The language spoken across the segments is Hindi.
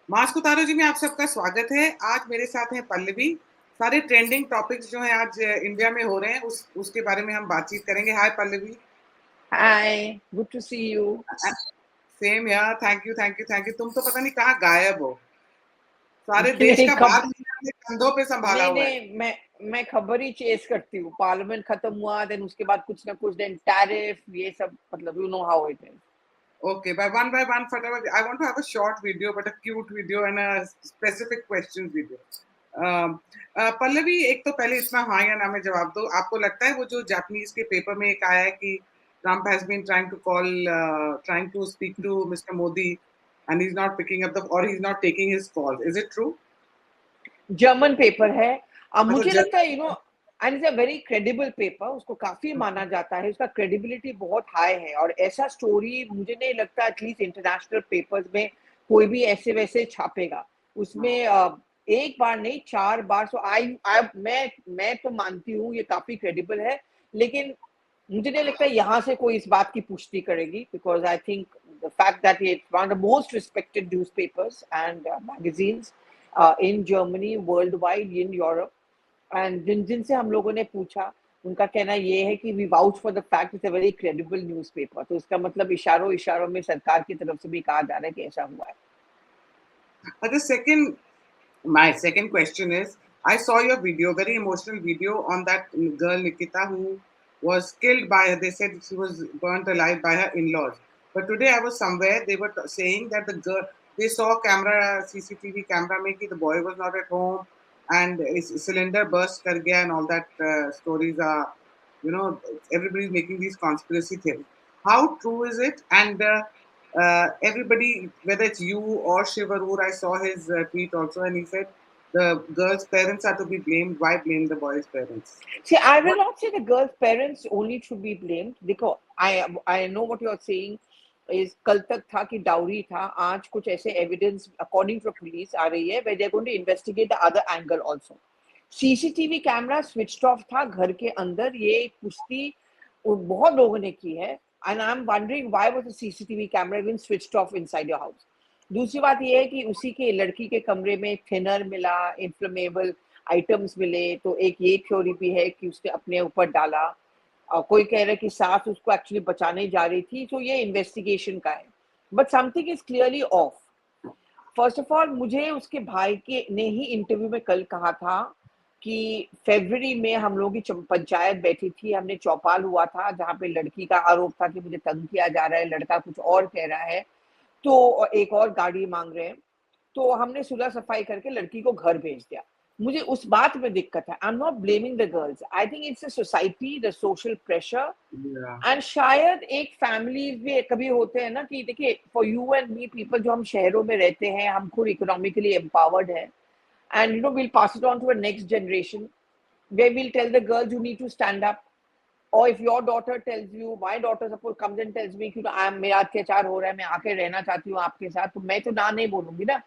मास्क उतारो जी में आप सबका स्वागत है। आज मेरे साथ हैं पल्लवी। सारे ट्रेंडिंग टॉपिक्स जो हैं आज इंडिया में हो रहे हैं उसके बारे में हम बातचीत करेंगे। Hi Pallavi. Hi, good to see you. Same यार, thank you thank you thank you. तुम तो पता नहीं कहाँ गायब हो। सारे देश नहीं का भार अपने कंधों पे संभाला नहीं हुआ है। नहीं मैं खबर ही चेस करती हूँ। पार्लियामेंट खत्म हुआ, देन उसके बाद कुछ ना कुछ, देन टैरिफ, ये सब, मतलब you know how it is. Okay, by one, फटाफट। I want to have a short video, but a cute video and a specific questions video. Pallavi, एक तो पहले इतना हाँ या ना में जवाब दो। आपको लगता है वो जो जापानीज के पेपर में एक आया है कि Trump has been trying to speak to Mr. Modi and he's not picking up the or he's not taking his calls. Is it true? German paper है। अब अच्छा, मुझे लगता है and it's a very credible paper, उसको काफी माना जाता है, उसका क्रेडिबिलिटी बहुत हाई है। और ऐसा स्टोरी मुझे नहीं लगता एटलीस्ट इंटरनेशनल पेपर्स में कोई भी ऐसे वैसे छापेगा उसमें। एक बार नहीं, 4 बार। सो मैं तो मानती हूँ ये काफी क्रेडिबल है, लेकिन मुझे नहीं लगता यहाँ से कोई इस बात की पुष्टि करेगी, because I think the fact that it's one of the most respected newspapers and magazines in Germany, world wide, in Europe. And जिनसे हम लोगों ने पूछा, उनका कहना ये है कि we vouch for the fact it's a very credible newspaper. तो इसका मतलब इशारों इशारों में सरकार की तरफ से भी कहा जा रहा है कि ऐसा हुआ है। the second My second question is, I saw your video, very emotional video on that girl Nikita who was killed by, they said she was burnt alive by her in-laws. But today I was somewhere, they were saying that the girl, they saw camera, CCTV camera making the boy was not at home and his cylinder burst kar gaya and all that stories are, everybody's making these conspiracy theories. How true is it? And everybody, whether it's you or Shivarur, I saw his tweet also, and he said the girl's parents are to be blamed. Why blame the boy's parents? See, I will What? not say the girl's parents only should be blamed, because I know what you are saying is कल तक था कि डाउरी था, आज कुछ ऐसे एविडेंस अकॉर्डिंग टू पुलिस आ रही है where they are going to investigate the other angle also. CCTV camera switched off था घर के अंदर, ये पुष्टि बहुत लोगों ने की है। And I am wondering why was the CCTV camera even switched off inside your house. दूसरी बात ये है कि उसी के लड़की के कमरे में थिनर मिला, इन्फ्लेमेबल आइटम्स मिले, तो एक ये थ्योरी भी है कि उसने अपने ऊपर डाला। कोई कह रहा है कि सास उसको एक्चुअली बचाने जा रही थी। तो ये इन्वेस्टिगेशन का है, but something is clearly of. First of all, मुझे उसके भाई के ने ही इंटरव्यू में कल कहा था कि फरवरी में हम लोगों की पंचायत बैठी थी, हमने चौपाल हुआ था जहाँ पे लड़की का आरोप था कि मुझे तंग किया जा रहा है, लड़का कुछ और कह रहा है, तो एक और गाड़ी मांग रहे हैं। तो हमने सुलह सफाई करके लड़की को घर भेज दिया। मुझे उस बात में दिक्कत है। I am not blaming the girls, I think it's a society, the social pressure. Yeah. And शायद एक फैमिली में कभी होते हैं ना कि देखिए, for you and me people जो हम शहरों में रहते हैं, हम खुद इकोनॉमिकली एम्पावर्ड है, and will pass it on to a next generation, they will tell the girls you need to stand up. और if your daughter tells you, my daughter suppose comes and tells me कि आई एम, मेरा अत्याचार हो रहा है, मैं आके रहना चाहती हूँ आपके साथ, तो मैं तो ना नहीं बोलूंगी ना।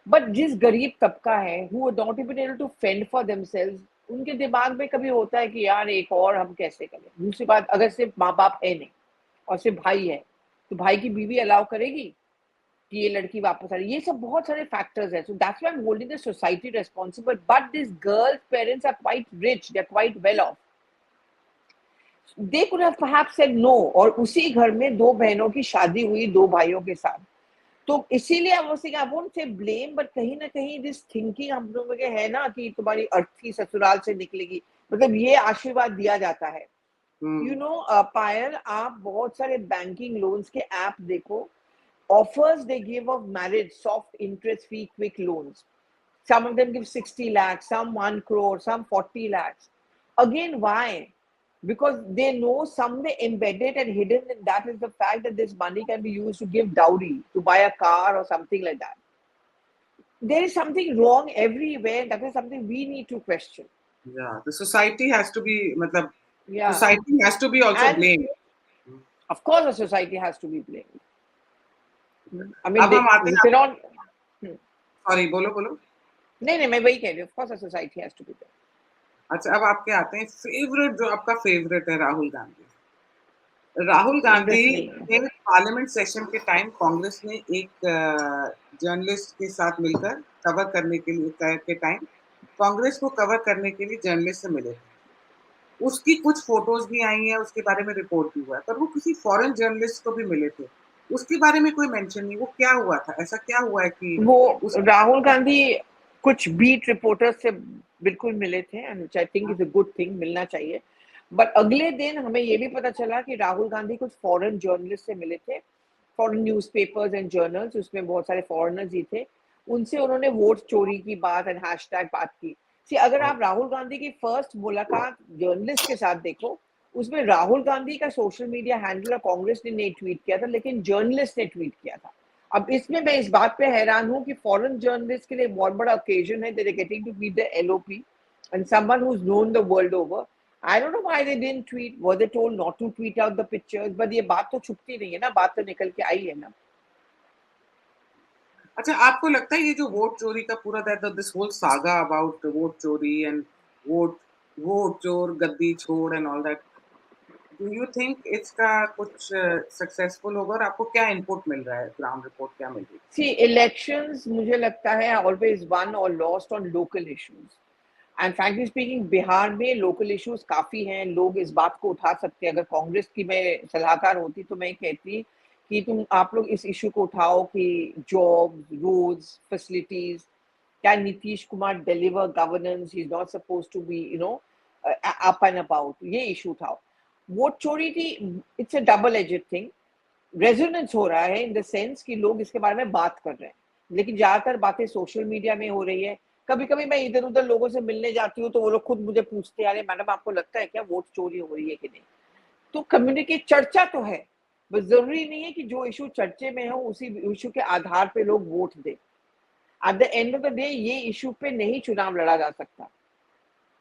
बट जिस गरीब तबका है who are not even able to fend for themselves, उनके दिमाग में कभी होता है कि यार एक और हम कैसे करें। दूसरी बात, अगर सिर्फ माँ बाप है नहीं और सिर्फ भाई है, तो भाई की बीवी अलाउ करेगी कि ये लड़की वापस आ रही है? ये सब बहुत सारे फैक्टर्स है। So that's why I am holding the society responsible, but this girls parents are quite rich, they are quite well off, they could have perhaps said no. और उसी घर में दो बहनों की शादी हुई, दो भाइयों के साथ। तो इसीलिए I won't say blame, but कहीं ना कहीं दिस थिंकिंग हम लोगों के है ना कि तुम्हारी अर्थी ससुराल से निकलेगी, मतलब ये आशीर्वाद दिया जाता है। You Hmm. नो पायल, आप बहुत सारे बैंकिंग लोन्स के ऐप देखो, offers they give of marriage, soft interest free quick loans. Some of them give 60 lakhs, some 1 crore, some 40 lakhs. Again, why? Because they know somewhere embedded and hidden in that is the fact that this money can be used to give dowry, to buy a car or something like that. There is something wrong everywhere. That is something we need to question. Yeah, the society has to be, matlab, Yeah. society has to be also And blamed. of course, the society has to be blamed. I mean, अब हम आते you हैं, cannot. सॉरी, बोलो बोलो। नहीं नहीं, मैं वही कह रही हूँ, of course, the society has to be blamed. अच्छा, अब आपके आते हैं फेवरेट, जो आपका फेवरेट है राहुल गांधी। राहुल गांधी इंटरेस्ट नहीं है। के पार्लियामेंट सेशन के टाइम कांग्रेस ने एक जर्नलिस्ट के साथ मिलकर कवर करने के लिए के टाइम कांग्रेस को कवर करने के लिए जर्नलिस्ट से मिले थे। उसकी कुछ फोटोज भी आई हैं, उसके बारे में रिपोर्ट भी हुआ है, पर वो किसी फॉरेन जर्नलिस्ट को भी मिले थे। उसके बारे में कोई मेंशन नहीं। वो क्या हुआ था? ऐसा क्या हुआ है कि वो उस राहुल गांधी कुछ बीट रिपोर्टर्स से बिल्कुल मिले थे, and which I think is a good thing, मिलना चाहिए। बट अगले दिन हमें ये भी पता चला कि राहुल गांधी कुछ फॉरेन जर्नलिस्ट से मिले थे, फॉरेन न्यूज़पेपर्स एंड जर्नल्स, उसमें बहुत सारे फॉरेनर्स ही थे। उनसे उन्होंने वोट चोरी की बात एंड हैशटैग बात की। सी, अगर आप राहुल गांधी की फर्स्ट मुलाकात जर्नलिस्ट के साथ देखो, उसमें राहुल गांधी का सोशल मीडिया हैंडल और कांग्रेस ने नहीं ट्वीट किया था, लेकिन जर्नलिस्ट ने ट्वीट किया था। अब इसमें मैं इस बात पे हैरान हूं कि फॉरेन जर्नलिस्ट के लिए बहुत बड़ा ओकेजन है, they getting to meet the LOP and someone who is known the world over. I don't know why they didn't tweet, were they told not to tweet out the pictures, but ये बात तो छुपती नहीं है ना, बात तो निकल के आई है ना। अच्छा, आपको लगता है ये जो वोट चोरी का पूरा this whole saga about vote चोरी एंड वोट वोट चोर गद्दी छोड़ and all that, do you think इसका कुछ सक्सेसफुल होगा? और आपको क्या इनपुट मिल रहा है? ग्राउंड रिपोर्ट क्या मिल रही है? सी, इलेक्शंस मुझे लगता है ऑलवेज वन और lost on local issues, and frankly speaking Bihar में लोकल इश्यूज काफी हैं। लोग इस बात को उठा सकते हैं। अगर कांग्रेस की मैं सलाहकार होती तो मैं कहती कि तुम आप लोग इस इशू को उठाओ कि job, roads, facilities, can Nitish Kumar deliver governance? He's not supposed to be, up and about. ये इशू था। वोट चोरी की, it's a double aged thing. Resonance हो रहा है इन द सेंस कि लोग इसके बारे में बात कर रहे हैं, लेकिन ज्यादातर बातें सोशल मीडिया में हो रही है। कभी कभी मैं इधर उधर लोगों से मिलने जाती हूँ तो वो लोग खुद मुझे पूछते हैं, अरे मैडम आपको लगता है क्या वोट चोरी हो रही है कि नहीं? तो कम्युनिकेट, चर्चा तो है, बस जरूरी नहीं है कि जो इशू चर्चे में हो उसी इशू के आधार पे लोग वोट दें। At the end of the day ये इशू पे नहीं चुनाव लड़ा जा सकता।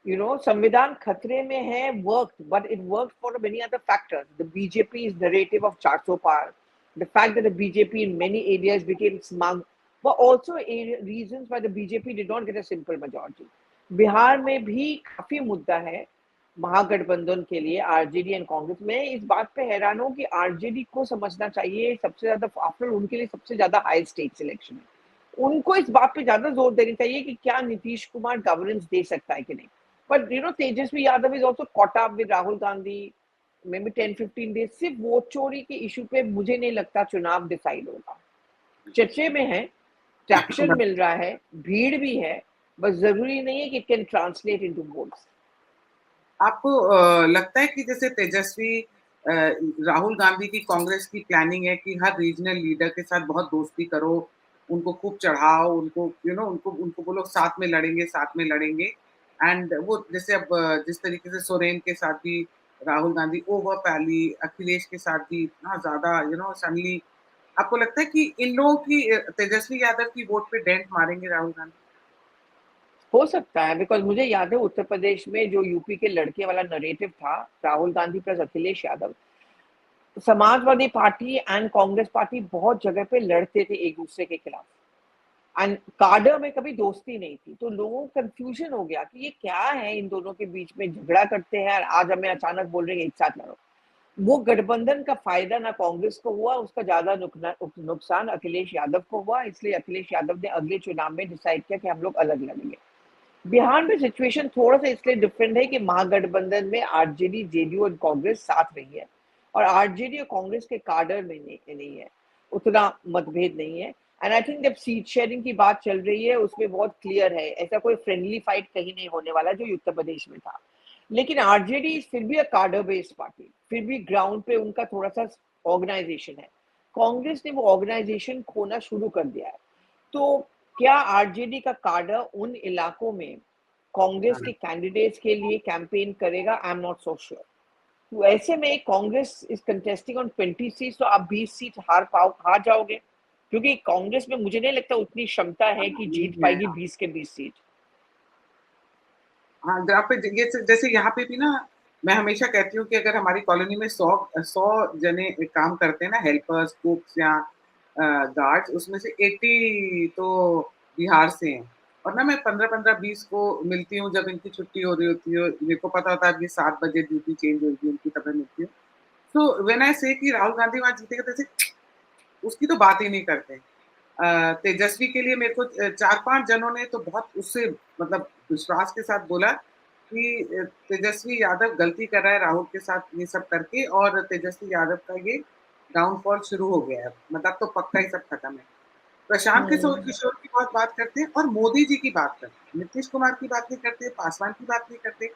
संविधान खतरे में है, work, but it work for many other factors. The BJP is narrative of 400 पार, the fact that the BJP in many areas became smug were also reasons why the BJP did not get a simple majority. Bihar में भी काफी मुद्दा है महागठबंधन के लिए, आरजेडी एंड कांग्रेस में। इस बात पे हैरान हूं कि आरजेडी को समझना चाहिए, सबसे ज्यादा आफ्टर उनके लिए सबसे ज्यादा हाई स्टेक इलेक्शन है, उनको इस बात पे ज्यादा जोर देना चाहिए कि क्या नीतीश कुमार गवर्नेंस दे सकता है कि नहीं। But Tejasvi Yadav is also caught up with Rahul Gandhi, maybe 10-15 days। सिर्फ वोट चोरी के इशू पे मुझे नहीं लगता चुनाव डिसाइड होगा। चर्चे में है, ट्रैक्शन मिल रहा है, भीड़ भी है, बस जरूरी नहीं है कि it can translate into votes. आपको लगता है कि जैसे तेजस्वी राहुल गांधी की कांग्रेस की प्लानिंग है कि हर रीजनल लीडर के साथ बहुत दोस्ती करो, उनको खूब चढ़ाओ, उनको उनको उनको बोलो साथ में लड़ेंगे, साथ में लड़ेंगे। एंड वो जैसे अब जिस तरीके से सोरेन के साथ भी राहुल गांधी ओवर पैली, अखिलेश के साथ भी इतना ज्यादा सडनली, आपको लगता है कि इन लोगों की तेजस्वी यादव की वोट पे डेंट मारेंगे राहुल गांधी? हो सकता है, बिकॉज मुझे याद है उत्तर प्रदेश में जो यूपी के लड़के वाला नरेटिव था, Rahul Gandhi plus Akhilesh Yadav, Samajwadi party and Congress party बहुत जगह पे लड़ते थे एक दूसरे के खिलाफ, एंड कार्डर में कभी दोस्ती नहीं थी। तो लोगों को कंफ्यूजन हो गया कि ये क्या है, इन दोनों के बीच में झगड़ा करते हैं और आज हमें अचानक बोल रहे हैं एक साथ लड़ो। वो गठबंधन का फायदा ना कांग्रेस को हुआ, उसका ज्यादा नुकसान अखिलेश यादव को हुआ। इसलिए अखिलेश यादव ने अगले चुनाव में डिसाइड किया कि हम लोग अलग लड़ेंगे। बिहार में सिचुएशन थोड़ा सा इसलिए डिफरेंट है कि महागठबंधन में आरजेडी, जेडीयू और कांग्रेस साथ रही है, और आरजेडी और कांग्रेस के कार्डर में नहीं है, उतना मतभेद नहीं है। एंड आई थिंक जब सीट शेयरिंग की बात चल रही है उसमें बहुत क्लियर है, ऐसा कोई फ्रेंडली फाइट कहीं नहीं होने वाला जो उत्तर प्रदेश में था। लेकिन आरजेडी फिर भी कार्डर बेस्ड पार्टी, फिर भी ग्राउंड पे उनका थोड़ा सा ऑर्गेनाइजेशन है। कांग्रेस ने वो ऑर्गेनाइजेशन खोना शुरू कर दिया है। तो क्या आरजेडी का कार्डर उन इलाकों में कांग्रेस के कैंडिडेट्स के लिए कैंपेन करेगा? I am not so sure. तो ऐसे में Congress is contesting on 20 seat, तो आप 20 सीट हार जाओगे, क्योंकि कांग्रेस में मुझे नहीं लगता उतनी क्षमता है कि जीत पाएगी 20 के 20 सीट। हाँ, जहाँ पे जैसे यहाँ पे भी ना, मैं हमेशा कहती हूँ कि अगर हमारी कॉलोनी में 100 जने काम करते हैं ना, हेल्पर्स, कुक्स या गार्ड्स, उसमें से 80 तो बिहार से हैं। और ना मैं 15-15-20 को मिलती हूँ जब इनकी छुट्टी हो रही होती है, मेरे को पता होता है कि 7 बजे ड्यूटी चेंज होगी उनकी, तब मैं मिलती हूँ। So when I say कि राहुल गांधी वहां जीतेगा, तो ऐसे उसकी तो बात ही नहीं करते। तेजस्वी के लिए मेरे को 4-5 जनों ने तो बहुत उससे मतलब विश्वास के साथ बोला कि तेजस्वी यादव गलती कर रहा है राहुल के साथ ये सब करके, और तेजस्वी यादव का ये डाउनफॉल शुरू हो गया है, मतलब तो पक्का ही सब खत्म है। प्रशांत किशोर किशोर की बहुत बात करते हैं और मोदी जी की बात करते हैं, नीतीश कुमार की बात नहीं करते, पासवान की बात नहीं करते,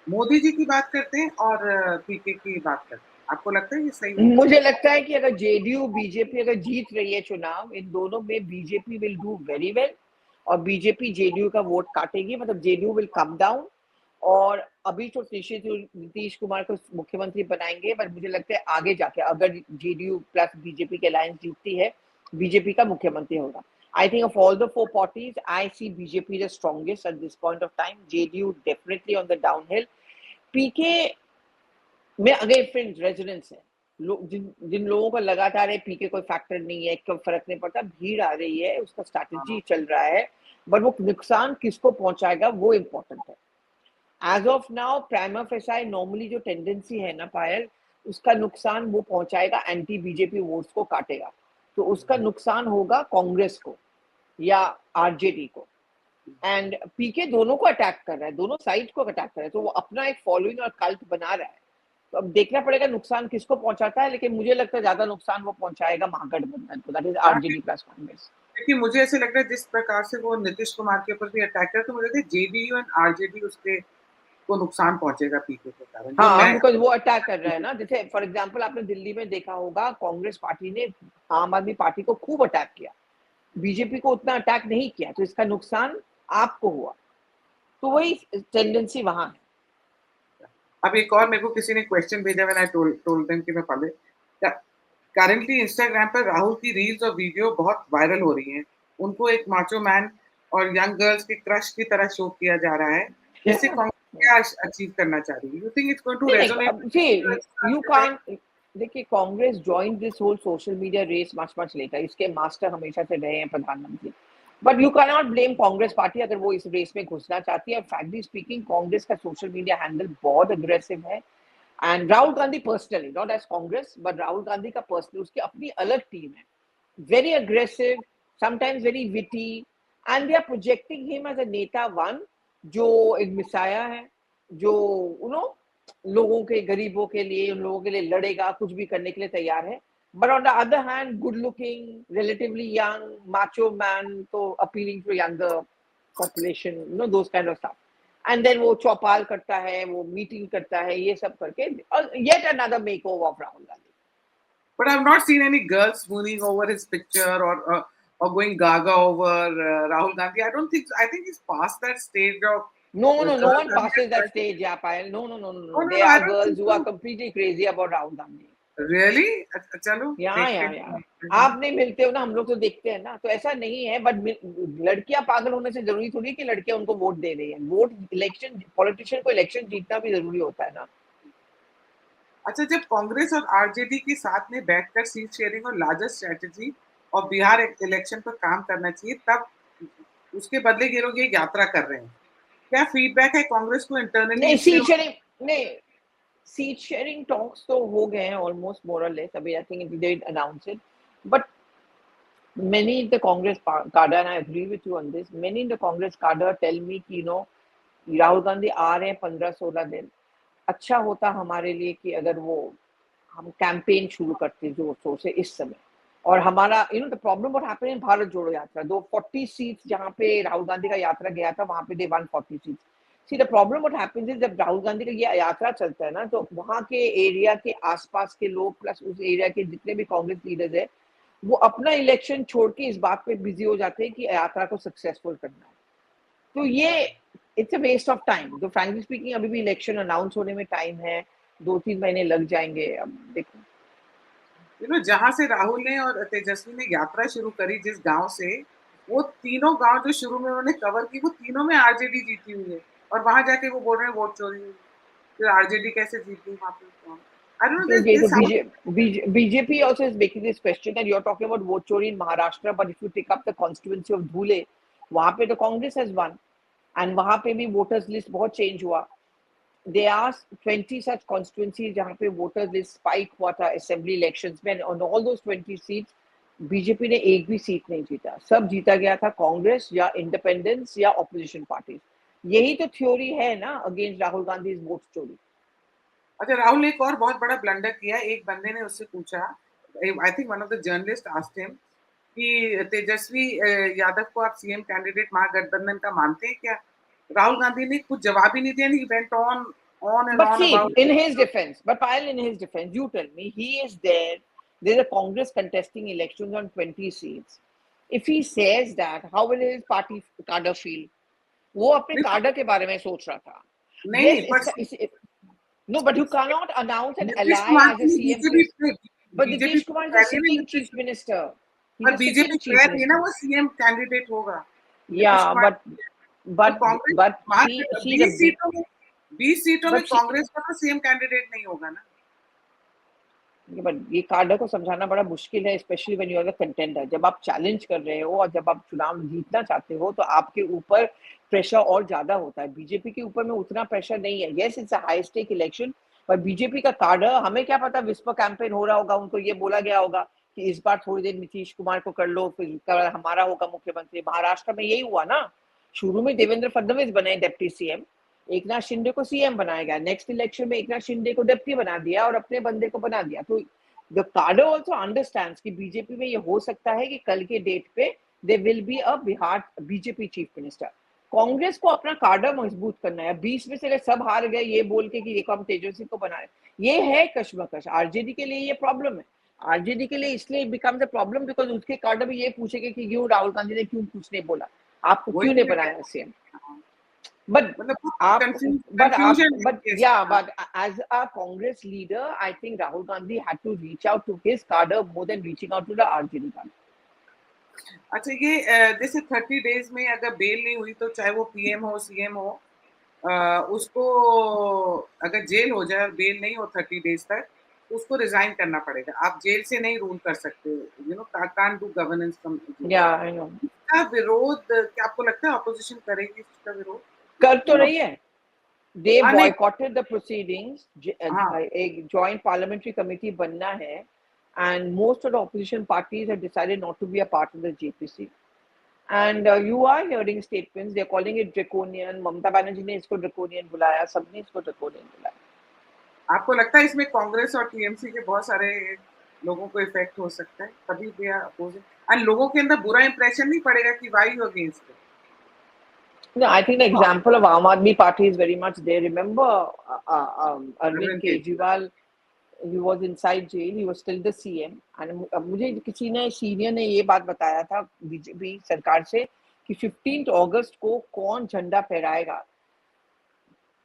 मोदी जी की बात करते हैं और पीके की बात करते हैं। आपको लगता है ये सही है? मुझे लगता है कि अगर जेडीयू बीजेपी अगर जीत रही है चुनाव, इन दोनों में BJP will do very well, और बीजेपी जेडीयू का वोट काटेगी, मतलब जेडीयू विल कम डाउन। और अभी तो नीतीश कुमार को मुख्यमंत्री बनाएंगे, पर मुझे लगता है आगे जाके अगर जेडीयू प्लस बीजेपी के अलायंस जीतती है, बीजेपी का मुख्यमंत्री होगा। I think of all the four parties, I see BJP the strongest at this point of time. JDU definitely on the downhill. PK में अगेन फ्रेंड्स रेजिडेंस है, जिन लोगों को लगातार है पीके कोई फैक्टर नहीं है, कोई फर्क नहीं पड़ता, भीड़ आ रही है, उसका स्ट्रैटेजी चल रहा है, बट वो नुकसान किसको पहुंचाएगा वो इम्पोर्टेंट है। As of now prima facie normally जो टेंडेंसी है ना पायल, उसका नुकसान वो पहुंचाएगा, एंटी बीजेपी वोट्स को काटेगा, तो उसका नुकसान होगा कांग्रेस को या आरजेडी को। एंड पीके दोनों को अटैक कर रहा है, दोनों साइड को अटैक कर रहा है, तो वो अपना एक फॉलोइंग और कल्ट बना रहा है। तो अब देखना पड़ेगा नुकसान किसको पहुंचाता है, लेकिन मुझे लगता है ज्यादा नुकसान वो पहुंचाएगा महागठबंधन को, that is RJD plus Congress. क्योंकि मुझे ऐसे लग रहा है जिस प्रकार से वो नीतीश कुमार के ऊपर भी अटैक कर, तो मुझे लगता है जेडीयू एंड आरजेडी उसके को नुकसान पहुंचेगा पीके के कारण, जो हाँ, मैं बिकॉज वो अटैक कर रहा है ना, जैसे फॉर एग्जाम्पल आपने दिल्ली में देखा होगा, कांग्रेस पार्टी ने आम आदमी पार्टी को खूब अटैक किया, बीजेपी को उतना अटैक नहीं किया, तो इसका नुकसान आपको हुआ। तो वही टेंडेंसी वहां है। अब एक और मेरे को किसी ने क्वेश्चन भेजा, व्हेन आई टोल्ड देम कि मैं पढ़े, करंटली इंस्टाग्राम पर राहुल की रील्स और वीडियो बहुत वायरल हो रही हैं, उनको एक माचो मैन और यंग गर्ल्स के क्रश की तरह शो किया जा रहा है, इससे कांग्रेस क्या अचीव करना चाह रही है? You think it's going to resonate? You can't, देखिए Congress join this whole social media race much much later, इसके मास्टर हमेशा से रहे हैं प्रधानमंत्री, but you can not blame Congress party अगर वो इस रेस में घुसना चाहती है। फ्रैंकली स्पीकिंग कांग्रेस का सोशल मीडिया हैंडल बहुत अग्रेसिव है, and Rahul Gandhi personally, not as Congress, but Rahul Gandhi का पर्सनली उसकी अपनी अलग टीम है, very aggressive, sometimes very witty, and they are projecting him as a नेता वन, जो एक मिसाया है, जो लोगों के गरीबों के लिए, उन लोगों के लिए लड़ेगा, कुछ भी करने के लिए तैयार है, but on the other hand good looking, relatively young, macho man, तो appealing to younger population, those kind of stuff, and then वो चौपाल करता है, वो मीटिंग करता है, ये सब करके yet another makeover of Rahul Gandhi. But I've not seen any girls swooning over his picture or going gaga over Rahul Gandhi. I don't think so. I think he's past that stage of No girls one passes that stage, yeah, Payal. No. Oh, no, There I are don't girls think who are so. completely crazy about Rahul Gandhi. Really? चलो या देखते हैं। आप नहीं मिलते हो ना, हम लोग तो देखते हैं ना, तो ऐसा नहीं है, बट लड़कियां पागल होने से जरूरी थोड़ी कि लड़कियां उनको वोट दे रही हैं। वोट इलेक्शन, पॉलिटिशियन को इलेक्शन जीतना भी जरूरी होता है ना। अच्छा, जब कांग्रेस और आरजेडी के साथ में बैठकर सीट शेयरिंग और लार्जर स्ट्रेटजी और बिहार इलेक्शन पर काम करना चाहिए, तब उसके बदले ये लोग ये यात्रा कर रहे हैं, क्या फीडबैक है कांग्रेस को इंटरनली नहीं, इससे? सीट शेयरिंग टॉक्स तो हो गए हैं ऑलमोस्ट मोर और लेस, अभी I think they announce it, but many in the Congress cadre, and I agree with you on this, many in the Congress cadre tell me कि राहुल गांधी आ रहे हैं 15-16 दिन, अच्छा होता हमारे लिए कि अगर वो हम कैंपेन शुरू करते जोर शोर से इस समय, और हमारा the problem what happened in Bharat जोड़ो यात्रा, 240 सीट्स जहाँ पे राहुल गांधी का यात्रा गया था, वहां पे दे 140 seats. See the problem what happens is, जब राहुल गांधी का ये यात्रा चलता है ना, तो वहां के एरिया के आसपास के लोग प्लस उस एरिया के जितने भी कांग्रेस लीडर्स है, वो अपना इलेक्शन छोड़ के इस बात पे बिजी हो जाते हैं कि यात्रा को सक्सेसफुल करना है। तो ये it's a waste of time. तो फ्रैंकली स्पीकिंग अभी भी इलेक्शन अनाउंस होने में टाइम है, 2-3 महीने लग जाएंगे, अब देखो। जहां से राहुल ने और तेजस्वी ने यात्रा शुरू करी, जिस गांव से, वो तीनों गांव जो शुरू में उन्होंने कवर की, वो तीनों में आरजेडी जीती हुई है, और वहां जाके वो बोल रहे हैं वोट चोरी हुई, फिर आरजेडी कैसे जीती वहां पे? I don't know, So BJP also is making this question that you're talking about vote chori in Maharashtra, but if you take up the constituency of Dhule, वहां पे तो कांग्रेस has won, and वहां पे भी वोटर्स लिस्ट बहुत चेंज हुआ, there are 20 such constituencies जहाँ पे वोटर लिस्ट स्पाइक हुआ था असेंबली इलेक्शंस में, on all those 20 seats BJP ने एक भी सीट नहीं जीता, सब जीता गया था कांग्रेस या इंडिपेंडेंस या ऑपोजिशन पार्टीज। यही तो थ्योरी है ना अगेंस्ट राहुल गांधी वोट चोरी। अच्छा, राहुल ने एक और बहुत बड़ा ब्लंडर किया। एक बंदे ने उससे पूछा, I think one of the journalist asked him कि तेजस्वी यादव को आप सीएम कैंडिडेट महागठबंधन का मानते हैं क्या? राहुल गांधी ने कुछ जवाब ही नहीं दिया, he went on and But on see, about in his defense, but Payal, in his defense, you tell me, he is there. There's a Congress contesting elections on 20 seats. If he says that, how will his party cadre feel? वो अपने cadre के बारे में सोच रहा था। नहीं, Yes, no, but you cannot announce an Nitish ally Kumar as a की CM. But BJP Nitish Kumar is a sitting chief minister. He's पर a बीजेपी sitting कह chief रही है ना minister. वो सीएम कैंडिडेट होगा नीतीश Yeah, कुमार। तो but Congress but see see 20 the सीटों में 20 सीटों में but see, कांग्रेस का तो सीएम कैंडिडेट नहीं होगा ना। बट ये कार्डर को समझाना बड़ा मुश्किल है, especially when you are the contender. जब आप चैलेंज कर रहे हो और जब आप चुनाव जीतना चाहते हो तो आपके ऊपर प्रेशर और ज्यादा होता है। बीजेपी के ऊपर में उतना प्रेशर नहीं है। Yes, it's a high stake election, पर बीजेपी का कार्डर, हमें क्या पता विस्पर कैंपेन हो रहा होगा, उनको ये बोला गया होगा कि इस बार थोड़ी देर नीतीश कुमार को कर लो, फिर हमारा होगा मुख्यमंत्री। महाराष्ट्र में यही हुआ ना, शुरू में देवेंद्र फडणवीस बने डेप्टी सीएम, एकनाथ शिंदे को सीएम बनाया गया, नेक्स्ट इलेक्शन में एकनाथ शिंदे को डिप्टी बना दिया और अपने बंदे को बना दिया। तो द कार्डर ऑल्सो अंडरस्टैंड्स कि बीजेपी में ये हो सकता है कि कल के डेट पे they will be a Bihar BJP chief minister. Congress को अपना कार्डर मजबूत करना है। 20 में से सब हार गए ये बोल के कि देखो हम तेजस्वी को बना रहे, ये है कश्मकश। आरजेडी के लिए ये प्रॉब्लम है। आरजेडी के लिए इसलिए बिकम्स अ प्रॉब्लम बिकॉज उसके कार्डर में ये पूछेगा कि क्यों राहुल गांधी ने क्यों कुछ नहीं बोला, आपको वही क्यों तो नहीं मैं बनाया कह सीएम। रहा हूँ। But मतलब आप, confusion but yeah, but as a Congress leader, I think Rahul Gandhi had to reach out to his cadre more than reaching out to the RJD cadre. अच्छा, ये जैसे 30 डेज में अगर बेल नहीं हुई तो चाहे वो पीएम हो सीएम हो, उसको अगर जेल हो जाए और बेल नहीं हो 30 डेज तक, तो उसको रिजाइन करना पड़ेगा। आप जेल से नहीं रूल कर सकते, you know, can't do governance from jail. Yeah, I know. इसका विरोध क्या आपको लगता है अपोजिशन करेगी इसका विरोध? कर तो रही है। They नहीं, boycotted the proceedings. हाँ, एक joint parliamentary committee बनना है, and most of the opposition parties have decided not to be a part of the JPC. And you are hearing statements. They're calling it draconian. Mamata Banerjee ने इसको draconian बुलाया, सबने इसको draconian बुलाया। आपको लगता है इसमें कांग्रेस और टीएमसी के बहुत सारे लोगों को इफेक्ट हो सकता है? तभी दे आर अपोजिंग एंड लोगों के अंदर बुरा इंप्रेशन नहीं पड़ेगा कि why you against it? No, I think the example of Aam Aadmi Party is very much there. Remember, Arvind Arvind Kejriwal, he was inside jail. He was still the CM. And मुझे किसी ने सीनियर ने ये बात बताया था बीजेपी सरकार से कि 15 अगस्त को कौन झंडा फहराएगा,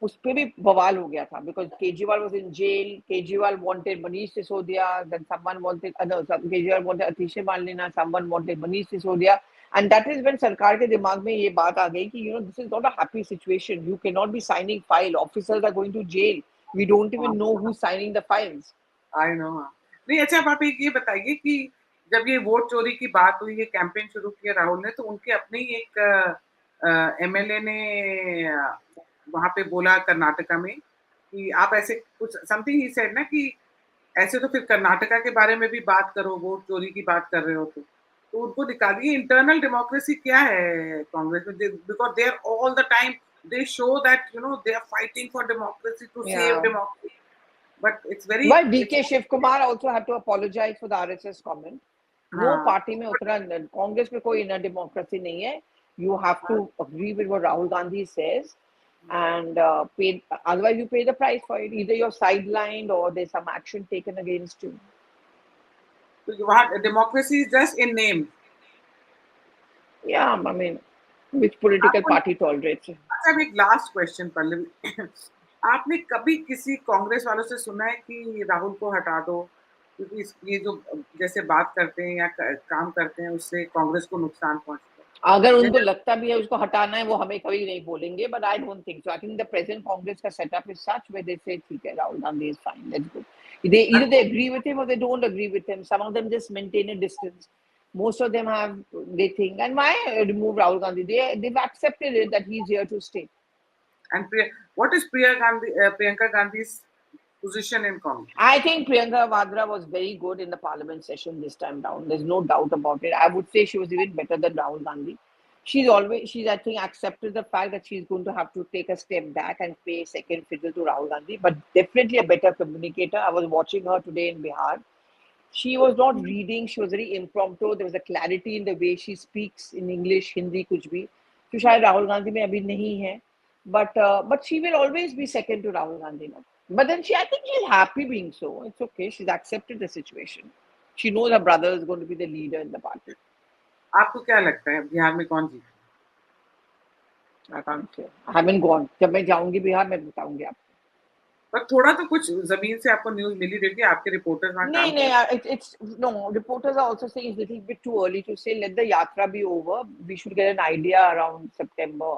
उस पे भी बवाल हो गया था because Kejriwal was in jail. Kejriwal wanted Manish Sisodia, then someone wanted Kejriwal wanted Atishay Malina, someone wanted Manish Sisodia, and that is when सरकार के दिमाग में ये बात आ गई कि this is not a happy situation. You cannot be signing file. Officers are going to jail. We don't even know who's signing the files. I know. हाँ, नहीं, अच्छा, आप एक ये बताइए कि जब ये वोट चोरी की बात हुई, ये कैंपेन शुरू किया राहुल ने, तो उनके अपने ही एक एमएलए ने वहां पे बोला कर्नाटका में कि आप ऐसे कुछ समथिंग ही सेड ना कि ऐसे तो फिर कर्नाटका के बारे में भी बात करो, वोट चोरी की बात कर रहे हो तो उनको निकालिए। इंटरनल डेमोक्रेसी क्या है कांग्रेस में? Because they are all the time they show that they are fighting for democracy to save Yeah. Democracy, but it's very But DK Shiv Kumar also had to apologize for the RSS comment. No हाँ, party में उतना, कांग्रेस में कोई inner democracy नहीं है. You have to agree with what Rahul Gandhi says, and pay. Otherwise, you pay the price for it. Either you're sidelined or there's some action taken against you. तो वहाँ democracy is just in name. Yeah, I mean, which political आपको party tolerates it? अच्छा, अब एक लास्ट क्वेश्चन पल्लवी, आपने कभी किसी कांग्रेस वालों से सुना है कि राहुल को हटा दो क्योंकि ये जो जैसे बात करते हैं या काम करते हैं उससे कांग्रेस को नुकसान पहुंचता अगर है? उनको लगता भी है उसको हटाना है, वो हमें कभी नहीं बोलेंगे, but I don't think so. I think the present Congress का setup is such where they say ठीक है, Rahul Gandhi is fine, let's go. They either they agree with him or they don't agree with him. Some of them just maintain a distance. Most of them they think, and why remove Rahul Gandhi? They've accepted it that he's here to stay. And what is Priyanka Gandhi's position in Congress? I think Priyanka Vadra was very good in the parliament session this time round. There's no doubt about it. I would say she was even better than Rahul Gandhi. She's I think accepted the fact that she's going to have to take a step back and play second fiddle to Rahul Gandhi, but definitely a better communicator. I was watching her today in Bihar. She was not reading, she was very impromptu. There was a clarity in the way she speaks in English, Hindi, कुछ भी. जो शायद राहुल गांधी में अभी नहीं है. But she will always be second to Rahul Gandhi now. But then I think she's happy being so. It's okay. She's accepted the situation. She knows her brother is going to be the leader in the party. आपको क्या लगता है बिहार में कौन जीता? I can't say. I haven't gone. जब मैं जाऊंगी बिहार मैं बताऊंगी आपको. पर थोड़ा तो कुछ जमीन से आपको न्यूज मिली रहती है, आपके रिपोर्टर्स वहाँ काम No, it's no. Reporters are also saying it's a little bit too early to say. Let the yatra be over. We should get an idea around September,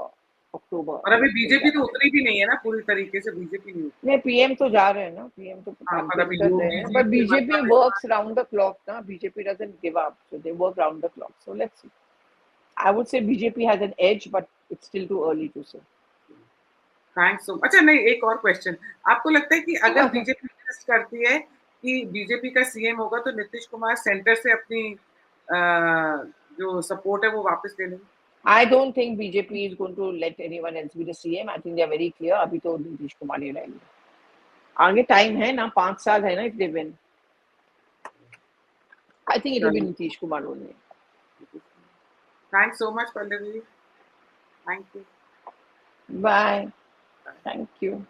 October. और अभी बीजेपी तो उतरी भी नहीं है ना पूरी तरीके से, बीजेपी नहीं उतरी। नहीं, पीएम तो जा रहे हैं ना, पीएम तो campaign कर रहे हैं, but BJP works round the clock ना, BJP doesn't give up, so they work round the clock. So let's see. I would say BJP has an edge, but it's still too early to say. Thanks so. अच्छा नहीं, एक और क्वेश्चन, आपको लगता है कि अगर बीजेपी इंसिस्ट करती है कि बीजेपी का सीएम होगा तो नीतीश कुमार सेंटर से अपनी जो सपोर्ट है वो वापस ले लेंगे? I don't think BJP is going to let anyone else be the CM. I think they are very clear. अभी तो नीतीश कुमार ही रहेंगे. आगे टाइम है ना, 5 साल है ना if they win. I think it will be Nitish Kumar only. Thanks so much, Pallavi. Thank you. Bye. Thank you.